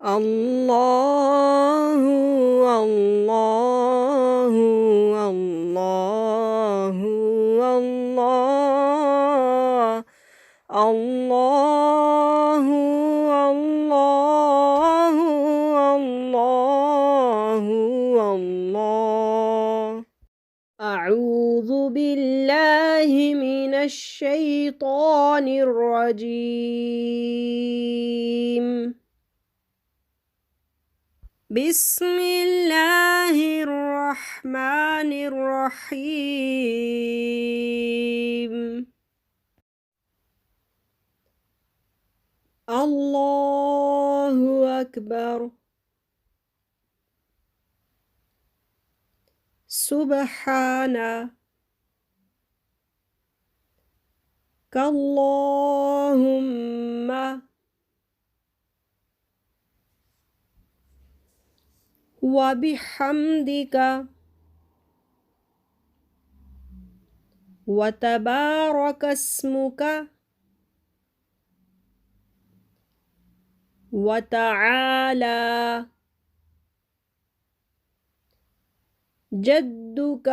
الله الله الله الله الله الله الله الله أعوذ بالله من الشيطان الرجيم بسم الله الرحمن الرحيم الله أكبر سبحانك اللهم وبحمدك وتبارك اسمك وتعالى جدك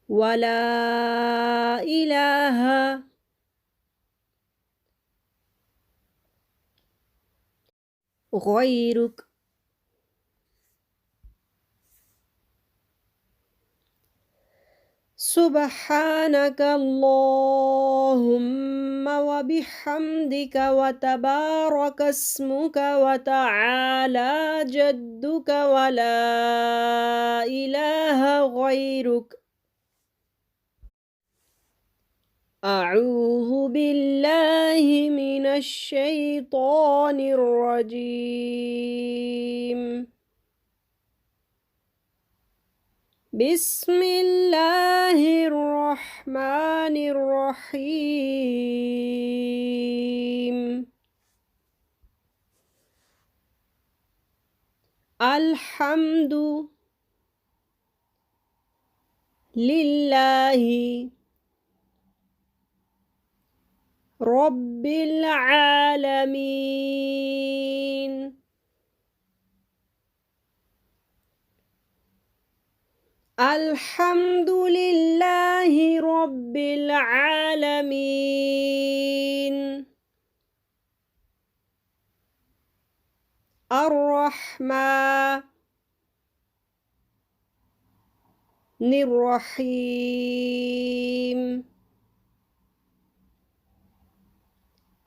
ولا إله غيرك سبحانك اللهم وبحمدك وتبارك اسمك وتعالى جدك ولا إله غيرك أعوذ بالله من الشيطان الرجيم بسم الله الرحمن الرحيم الحمد لله رب العالمين الحمد لله رب العالمين الرحمن الرحيم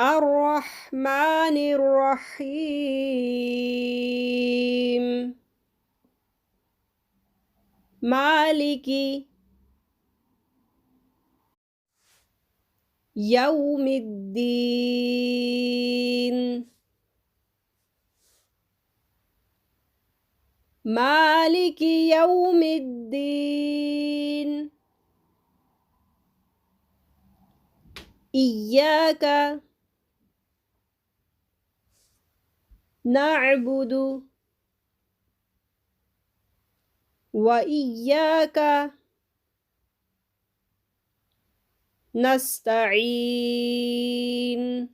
الرحمن الرحيم مالك يوم الدين مالك يوم الدين إياك نعبد وإياك نستعين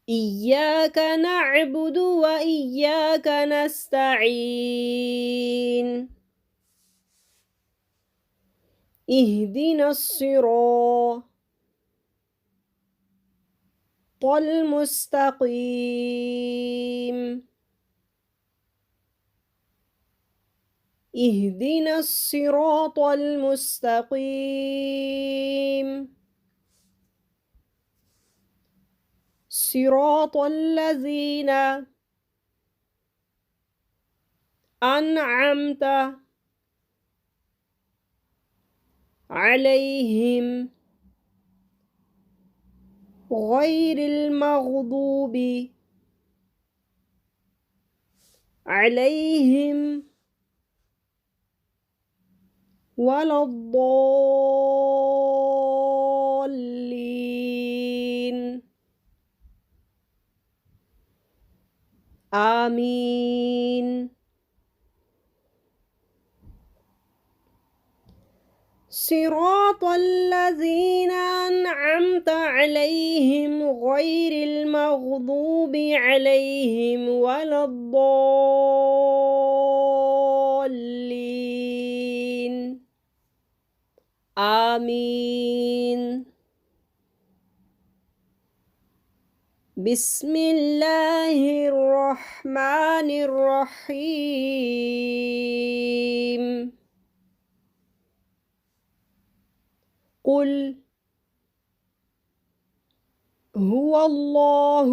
إياك نعبد وإياك نستعين اهدنا الصراط المستقيم اهدنا الصراط المستقيم صراط الذين أنعمت عليهم غير المغضوب عليهم ولا الضالين آمين صراط الذين أنعمت عليهم غير المغضوب عليهم ولا الضالين آمين. بسم الله الرحمن الرحيم. قل هو الله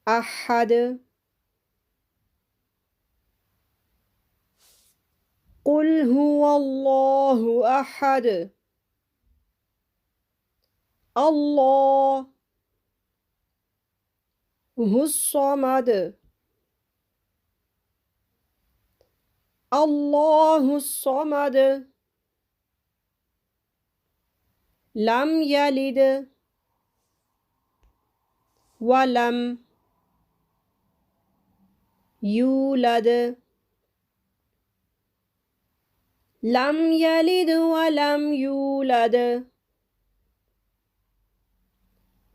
أحد. قل هو الله أحد الله هو الصمد. الله الصمد لم يلد ولم يولد. لم يلد ولم يولد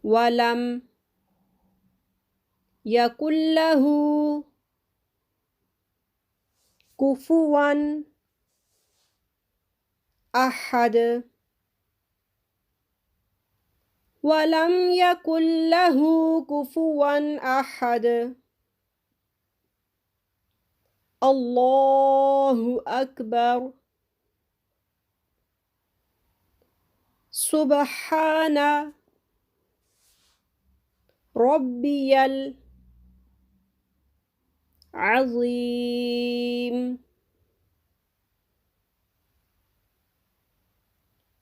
ولم يكن له كفوا أحد. ولم يكن له كفوا أحد. الله أكبر. سبحان ربي العظيم.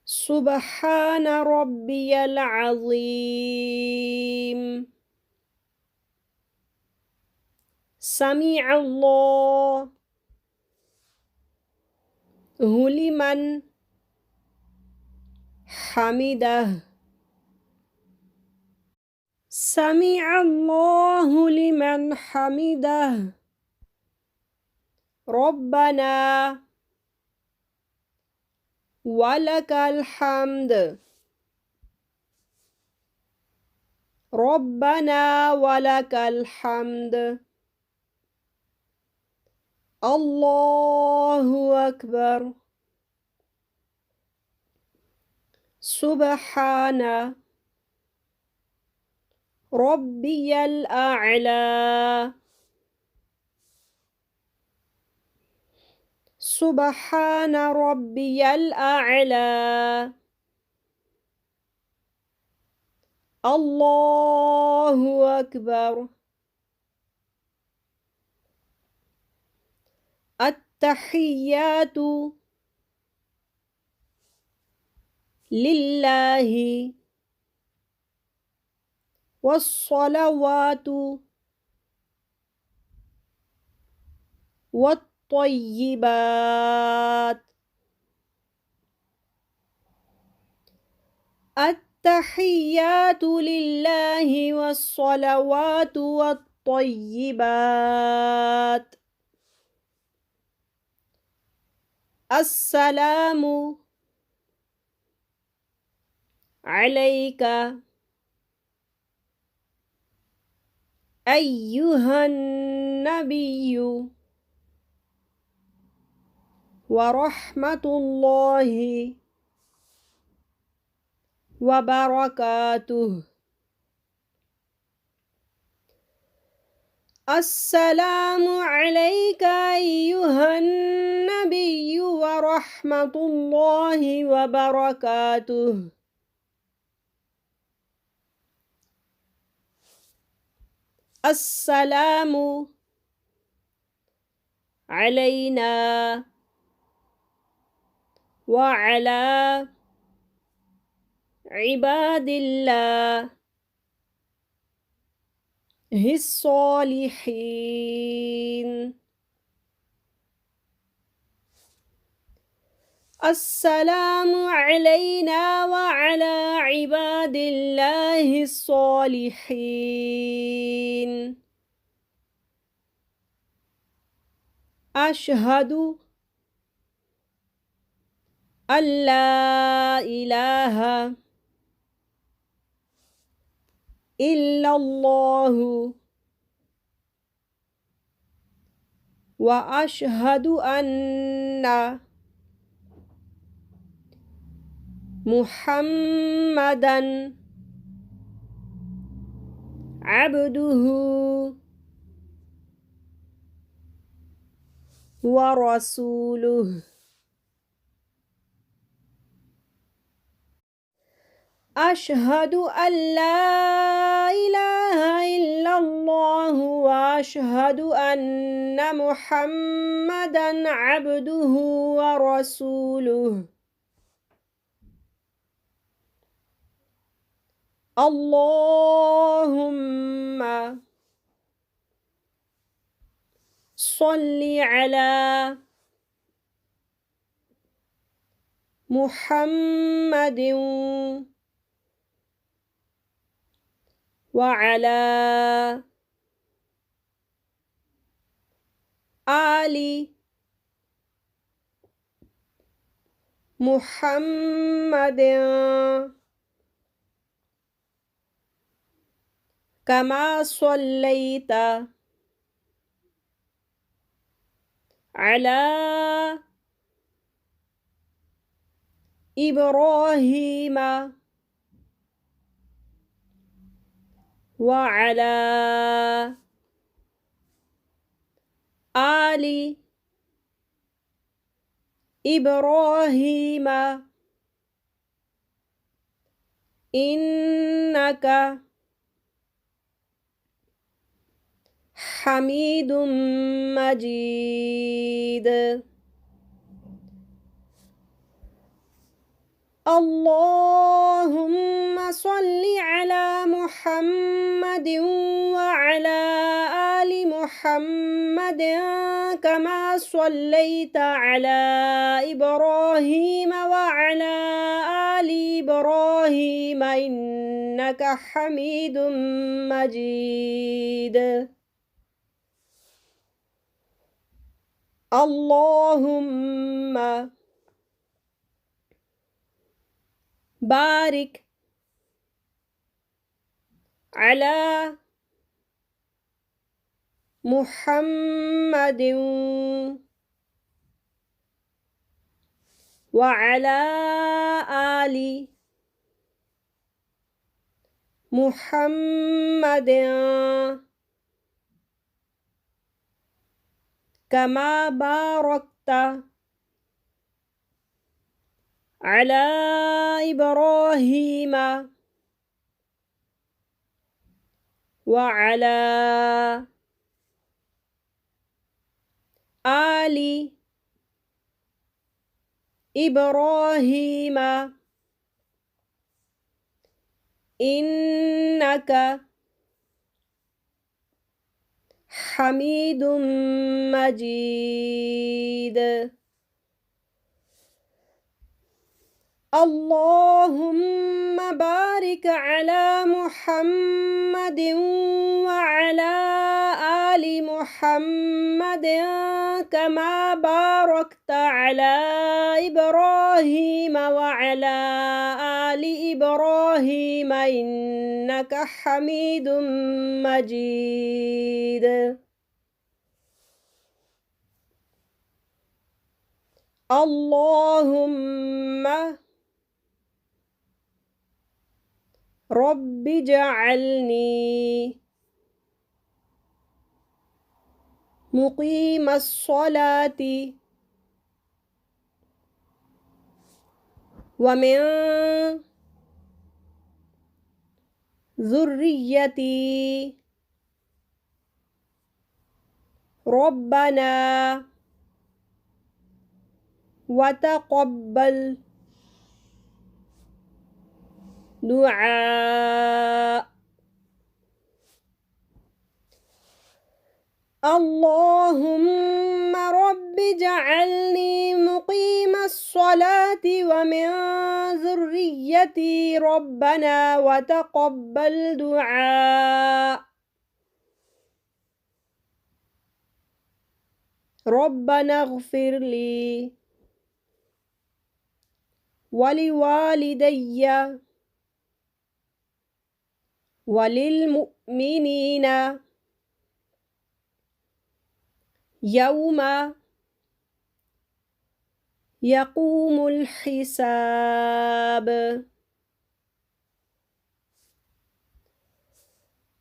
سبحان ربي العظيم. سمع الله لمن حمده. سمع الله لمن حمده. ربنا ولك الحمد. ربنا ولك الحمد. الله أكبر. سبحان ربي الأعلى. سبحان ربي الأعلى. الله أكبر. التحيات لله والصلوات والطيبات. التحيات لله والصلوات والطيبات. السلام عليك أيها النبي ورحمة الله وبركاته. السلام عليك أيها النبي ورحمة الله وبركاته. السلام علينا وعلى عباد الله الصالحين. السلام علينا وعلى عباد الله الصالحين. أشهد أن لا إله إلا الله وأشهد أن محمدا عبده ورسوله أشهد أن لا إله إلا الله وأشهد أن محمدا عبده ورسوله اللهم صل على محمد وعلى آل محمد كما صليت على إبراهيم وعلى آل إبراهيم إنك حميد مجيد اللهم صل على محمد وعلى آل محمد كما صليت على إبراهيم وعلى آل إبراهيم إنك حميد مجيد اللهم بارك على محمد وعلى آل محمد كما باركت على إبراهيم وعلى آل إبراهيم إنك حميد مجيد اللهم بارك على محمد وعلى آل محمد كما باركت على إبراهيم وعلى آل إبراهيم إنك حميد مجيد اللهم رب اجعلني مقيم الصلاة ومن ذريتي ربنا وتقبل دعاء اللهم رب اجعلني مقيم الصلاة ومن ذريتي ربنا وتقبل دعاء ربنا اغفر لي ولوالدي وللمؤمنين يوم يقوم الحساب.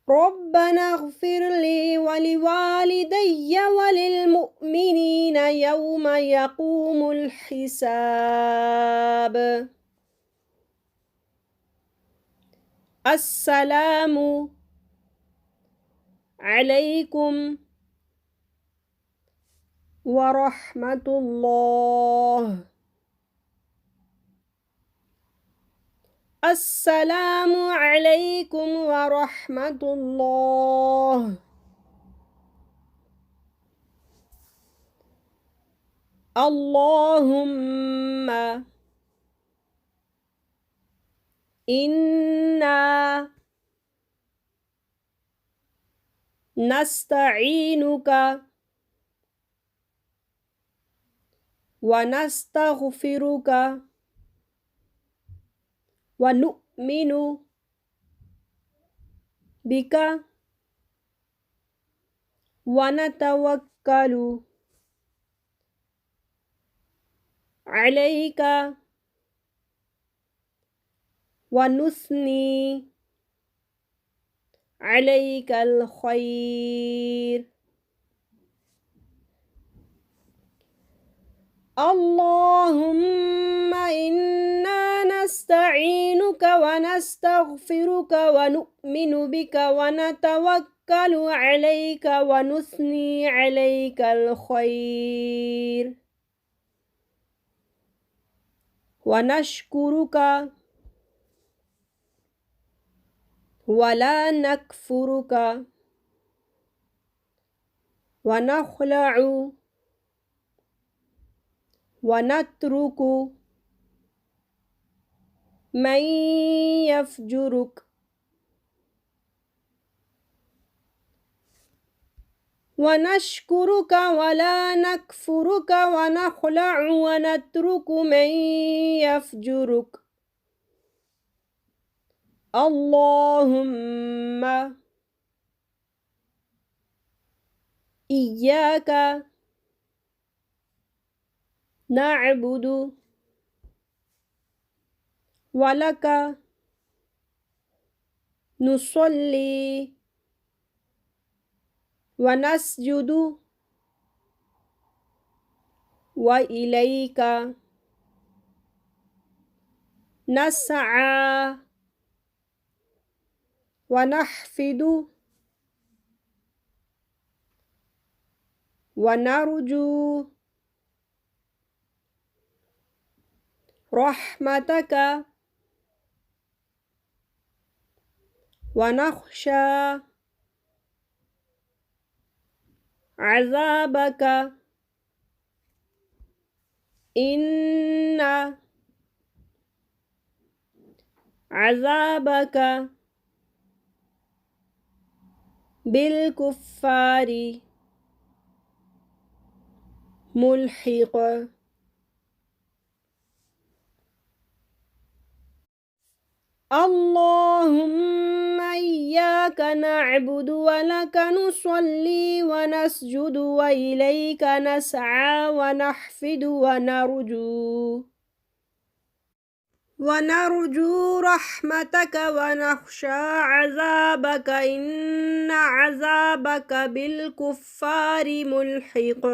ربنا اغفر لي ولوالدي وللمؤمنين يوم يقوم الحساب. السلام عليكم ورحمة الله. السلام عليكم ورحمة الله. اللهم إنا نستعينك ونستغفرك ونؤمن بك ونتوكل عليك ونثني عليك الخير. اللهم إنا نستعينك ونستغفرك ونؤمن بك ونتوكل عليك ونثني عليك الخير ونشكرك ولا نكفرك ونخلع ونترك من يفجرك ونشكرك ولا نكفرك ونخلع ونترك من يفجرك. اللهم إياك نعبد ولك نصلي ونسجد وإليك نسعى ونحفد ونرجو رحمتك ونخشى عذابك. إن عذابك بالكفار ملحق. اللهم إياك نعبد ولك نصلي ونسجد وإليك نسعى ونحفد ونرجو رحمتك ونخشى عذابك. إن عذابك بالكفار ملحق.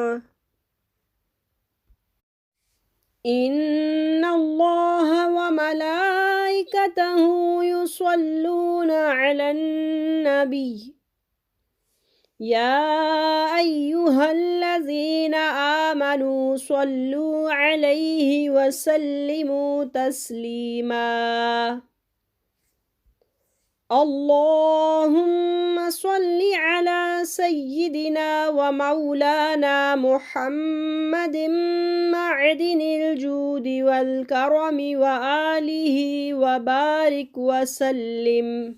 إن الله وملائكته يصلون على النبي يا أيها الذين آمنوا صلوا عليه وسلموا تسليما. اللهم صل على سيدنا ومولانا محمد معدن الجود والكرم وآله وبارك وسلم.